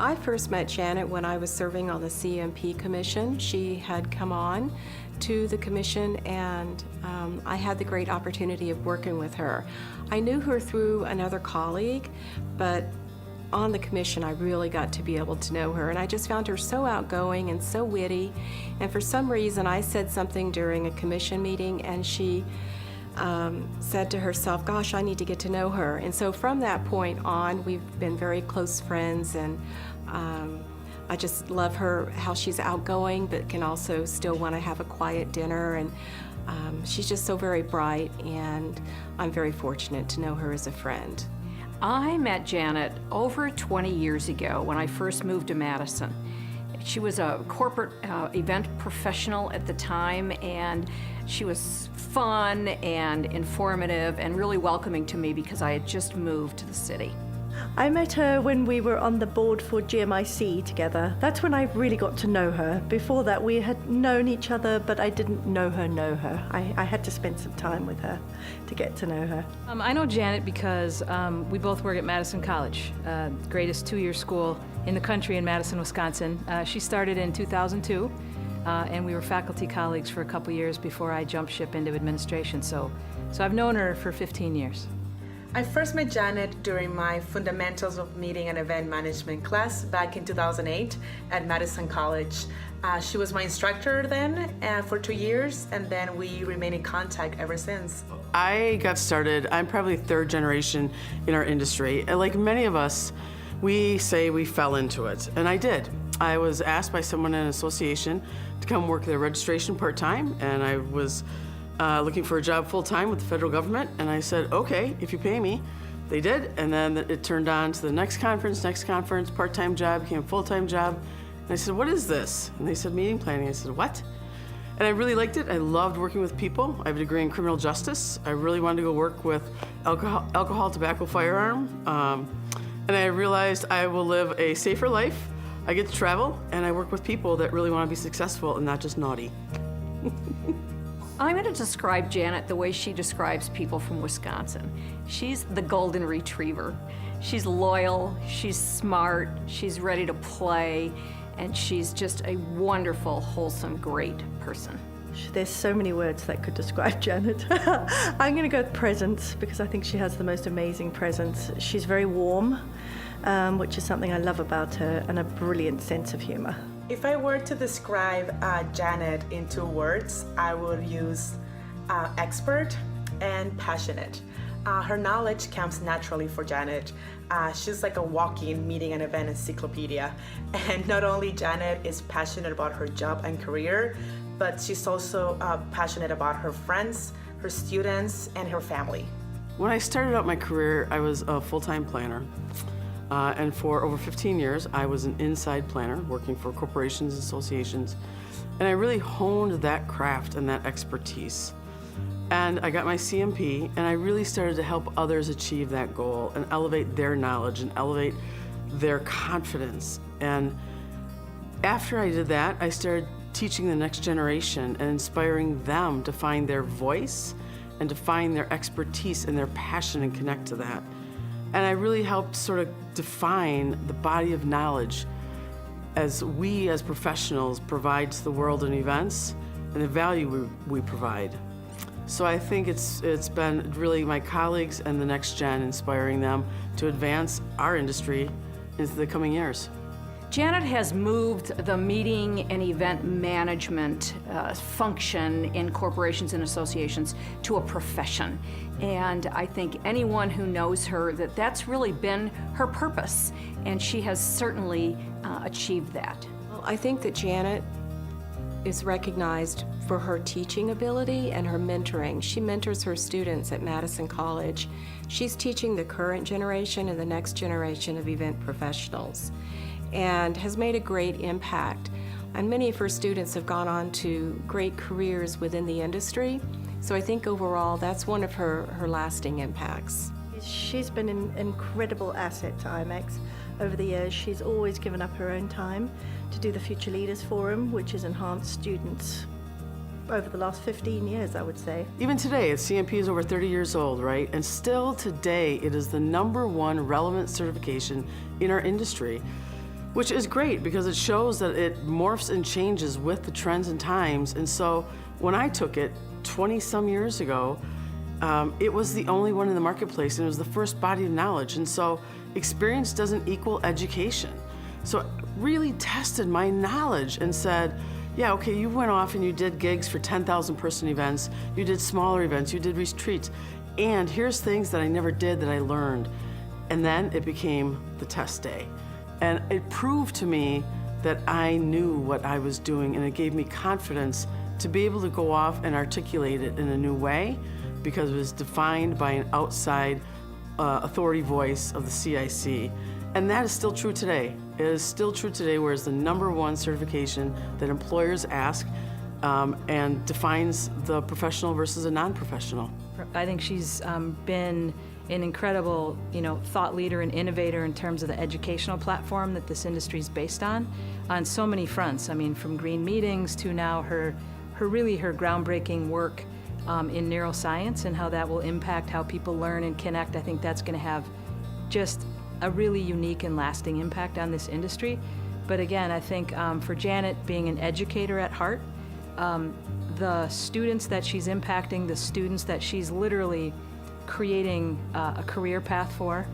I first met Janet when I was serving on the CMP Commission. She had come on to the commission, and I had the great opportunity of working with her. I knew her through another colleague, but on the commission I really got to be able to know her, and I just found her so outgoing and so witty. And for some reason I said something during a commission meeting, and she said to herself, gosh, I need to get to know her. And so from that point on, we've been very close friends, and I just love her, how she's outgoing but can also still want to have a quiet dinner, and she's just so very bright, and I'm very fortunate to know her as a friend. I met Janet over 20 years ago when I first moved to Madison. She was a corporate event professional at the time, and she was fun and informative and really welcoming to me because I had just moved to the city. I met her when we were on the board for GMIC together. That's when I really got to know her. Before that, we had known each other, but I didn't know her. I had to spend some time with her to get to know her. I know Janet because we both work at Madison College, greatest two-year school in the country in Madison, Wisconsin. She started in 2002, and we were faculty colleagues for a couple years before I jumped ship into administration. So I've known her for 15 years. I first met Janet during my Fundamentals of Meeting and Event Management class back in 2008 at Madison College. She was my instructor then for 2 years, and then we remained in contact ever since. I got started, I'm probably third generation in our industry. And like many of us, we say we fell into it, and I did. I was asked by someone in an association to come work their registration part-time, and I was looking for a job full-time with the federal government, and I said, okay, if you pay me. They did, and then it turned on to the next conference, part-time job became a full-time job. And I said, what is this? And they said, meeting planning. I said, what? And I really liked it. I loved working with people. I have a degree in criminal justice. I really wanted to go work with alcohol, tobacco, firearm. And I realized I will live a safer life. I get to travel, and I work with people that really want to be successful and not just naughty. I'm going to describe Janet the way she describes people from Wisconsin. She's the golden retriever. She's loyal, she's smart, she's ready to play, and she's just a wonderful, wholesome, great person. There's so many words that could describe Janet. I'm going to go with presence, because I think she has the most amazing presence. She's very warm, which is something I love about her, and a brilliant sense of humor. If I were to describe Janet in 2 words, I would use expert and passionate. Her knowledge comes naturally for Janet. She's like a walking meeting and event encyclopedia. And not only Janet is passionate about her job and career, but she's also passionate about her friends, her students, and her family. When I started out my career, I was a full-time planner. And for over 15 years, I was an inside planner working for corporations and associations. And I really honed that craft and that expertise. And I got my CMP, and I really started to help others achieve that goal and elevate their knowledge and elevate their confidence. And after I did that, I started teaching the next generation and inspiring them to find their voice and to find their expertise and their passion and connect to that. And I really helped sort of define the body of knowledge as we as professionals provide to the world in events and the value we provide. So I think it's been really my colleagues and the next gen inspiring them to advance our industry into the coming years. Janet has moved the meeting and event management function in corporations and associations to a profession. And I think anyone who knows her, that's really been her purpose. And she has certainly achieved that. Well, I think that Janet is recognized for her teaching ability and her mentoring. She mentors her students at Madison College. She's teaching the current generation and the next generation of event professionals, and has made a great impact. And many of her students have gone on to great careers within the industry. So I think overall that's one of her lasting impacts. She's been an incredible asset to IMEX over the years. She's always given up her own time to do the Future Leaders Forum, which has enhanced students over the last 15 years, I would say. Even today, CMP is over 30 years old, right? And still today, it is the #1 relevant certification in our industry. which is great because it shows that it morphs and changes with the trends and times. And so when I took it 20 some years ago, it was the only one in the marketplace, and it was the first body of knowledge. And so experience doesn't equal education. So I really tested my knowledge and said, yeah, okay, you went off and you did gigs for 10,000 person events, you did smaller events, you did retreats, and here's things that I never did that I learned. And then it became the test day. And it proved to me that I knew what I was doing, and it gave me confidence to be able to go off and articulate it in a new way, because it was defined by an outside authority voice of the CIC. And that is still true today. It is still true today, where it's the #1 certification that employers ask and defines the professional versus a non-professional. I think she's been an incredible, thought leader and innovator in terms of the educational platform that this industry is based on so many fronts. I mean, from green meetings to now her groundbreaking work in neuroscience and how that will impact how people learn and connect. I think that's going to have just a really unique and lasting impact on this industry. But again, I think for Janet, being an educator at heart, the students that she's impacting, the students that she's literally creating a career path for,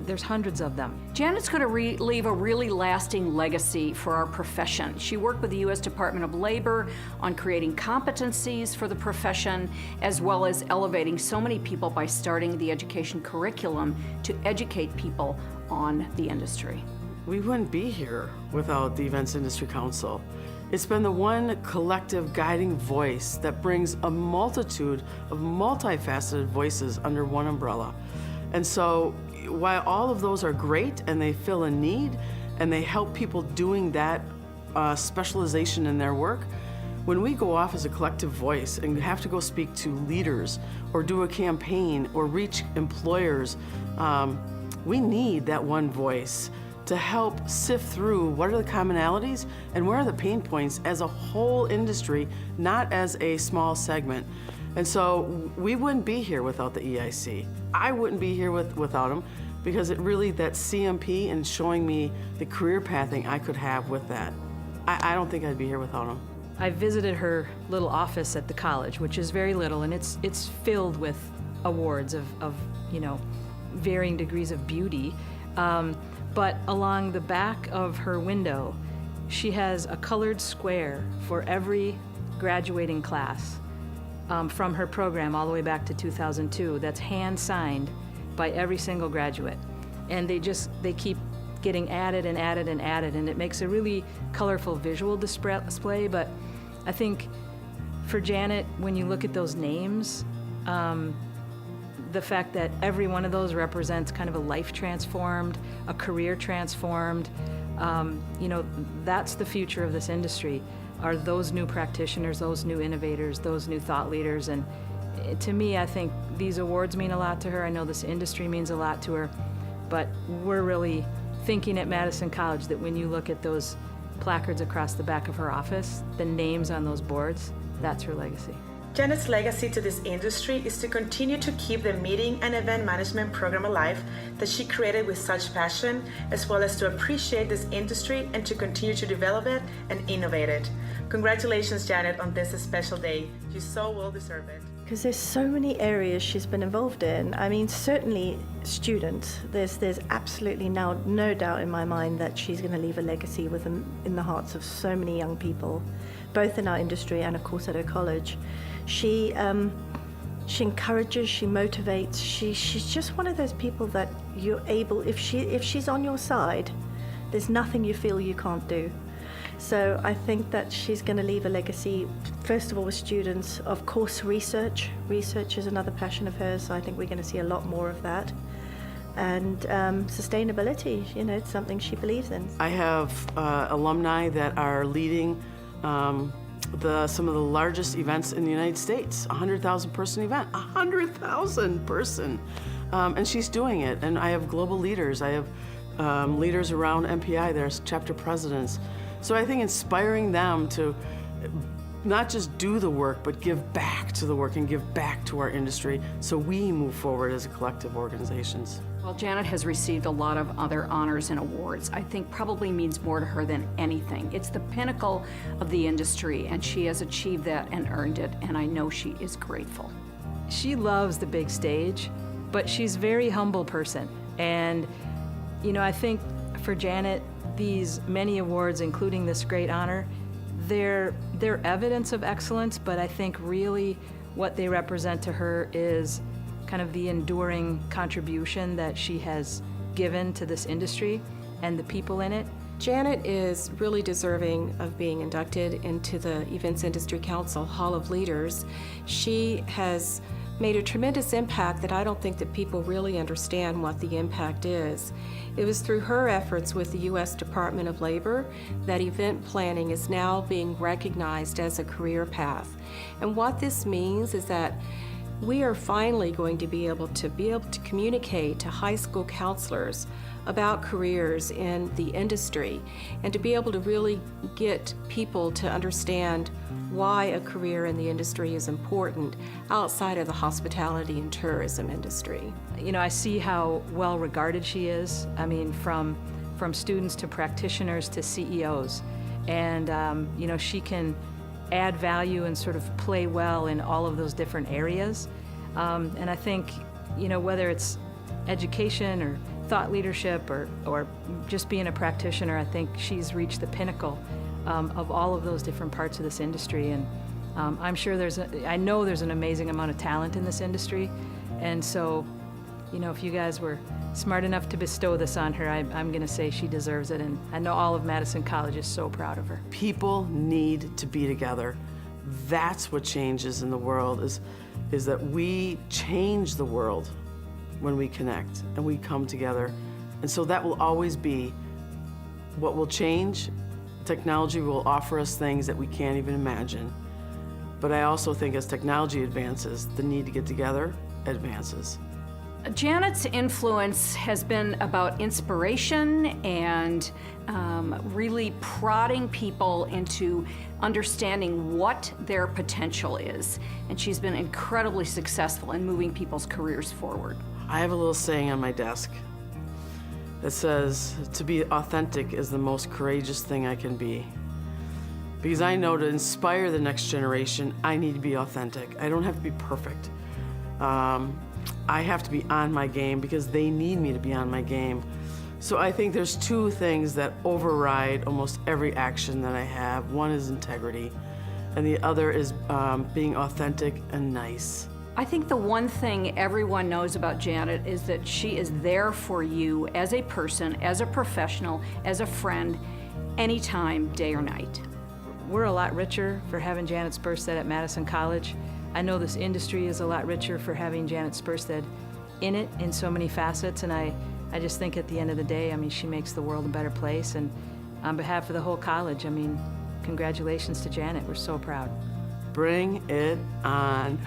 there's hundreds of them. Janet's going to leave a really lasting legacy for our profession. She worked with the U.S. Department of Labor on creating competencies for the profession, as well as elevating so many people by starting the education curriculum to educate people on the industry. We wouldn't be here without the Events Industry Council. It's been the one collective guiding voice that brings a multitude of multifaceted voices under one umbrella. And so while all of those are great and they fill a need and they help people doing that specialization in their work, when we go off as a collective voice and have to go speak to leaders or do a campaign or reach employers, we need that one voice to help sift through what are the commonalities and where are the pain points as a whole industry, not as a small segment. And so we wouldn't be here without the EIC. I wouldn't be here without them, because it really, that CMP and showing me the career pathing I could have with that. I don't think I'd be here without them. I visited her little office at the college, which is very little, and it's filled with awards of varying degrees of beauty. But along the back of her window, she has a colored square for every graduating class from her program all the way back to 2002 that's hand-signed by every single graduate. And they keep getting added and added and added, and it makes a really colorful visual display. But I think for Janet, when you look at those names, the fact that every one of those represents kind of a life transformed, a career transformed, that's the future of this industry, are those new practitioners, those new innovators, those new thought leaders. And to me, I think these awards mean a lot to her. I know this industry means a lot to her, but we're really thinking at Madison College that when you look at those placards across the back of her office, the names on those boards, that's her legacy. Janet's legacy to this industry is to continue to keep the meeting and event management program alive that she created with such passion, as well as to appreciate this industry and to continue to develop it and innovate it. Congratulations, Janet, on this special day. You so well deserve it. Because there's so many areas she's been involved in. I mean, certainly students. There's absolutely now no doubt in my mind that she's going to leave a legacy in the hearts of so many young people, both in our industry and, of course, at her college. She encourages, she motivates. She's just one of those people that you're able, if she's on your side, there's nothing you feel you can't do. So I think that she's going to leave a legacy, first of all, with students. Of course, research. Research is another passion of hers, so I think we're going to see a lot more of that. And sustainability, it's something she believes in. I have alumni that are leading some of the largest events in the United States, 100,000 person event, 100,000 person. And she's doing it. And I have global leaders. I have leaders around MPI, there's chapter presidents. So I think inspiring them to not just do the work, but give back to the work and give back to our industry so we move forward as a collective organizations. Well, Janet has received a lot of other honors and awards. I think probably means more to her than anything. It's the pinnacle of the industry, and she has achieved that and earned it, and I know she is grateful. She loves the big stage, but she's a very humble person. And, you know, I think for Janet, these many awards, including this great honor, they're evidence of excellence, but I think really what they represent to her is kind of the enduring contribution that she has given to this industry and the people in it. Janet is really deserving of being inducted into the Events Industry Council Hall of Leaders. She has made a tremendous impact that I don't think that people really understand what the impact is. It was through her efforts with the U.S. Department of Labor that event planning is now being recognized as a career path. And what this means is that we are finally going to be able to communicate to high school counselors about careers in the industry and to be able to really get people to understand why a career in the industry is important outside of the hospitality and tourism industry. You know, I see how well regarded she is. I mean, from students to practitioners to CEOs. And, you know, she can add value and sort of play well in all of those different areas. And I think, you know, whether it's education or thought leadership or just being a practitioner, I think she's reached the pinnacle of all of those different parts of this industry. And I'm sure I know there's an amazing amount of talent in this industry. And so, you know, if you guys were smart enough to bestow this on her, I'm going to say she deserves it. And I know all of Madison College is so proud of her. People need to be together. That's what changes in the world, is that we change the world when we connect and we come together. And so that will always be what will change. Technology will offer us things that we can't even imagine. But I also think as technology advances, the need to get together advances. Janet's influence has been about inspiration and really prodding people into understanding what their potential is. And she's been incredibly successful in moving people's careers forward. I have a little saying on my desk that says, to be authentic is the most courageous thing I can be. Because I know to inspire the next generation, I need to be authentic. I don't have to be perfect. I have to be on my game because they need me to be on my game. So I think there's two things that override almost every action that I have. One is integrity, and the other is being authentic and nice. I think the one thing everyone knows about Janet is that she is there for you as a person, as a professional, as a friend, anytime, day or night. We're a lot richer for having Janet Sperstad at Madison College. I know this industry is a lot richer for having Janet Sperstad in it in so many facets, and I just think at the end of the day, I mean, she makes the world a better place, and on behalf of the whole college, I mean, congratulations to Janet. We're so proud. Bring it on.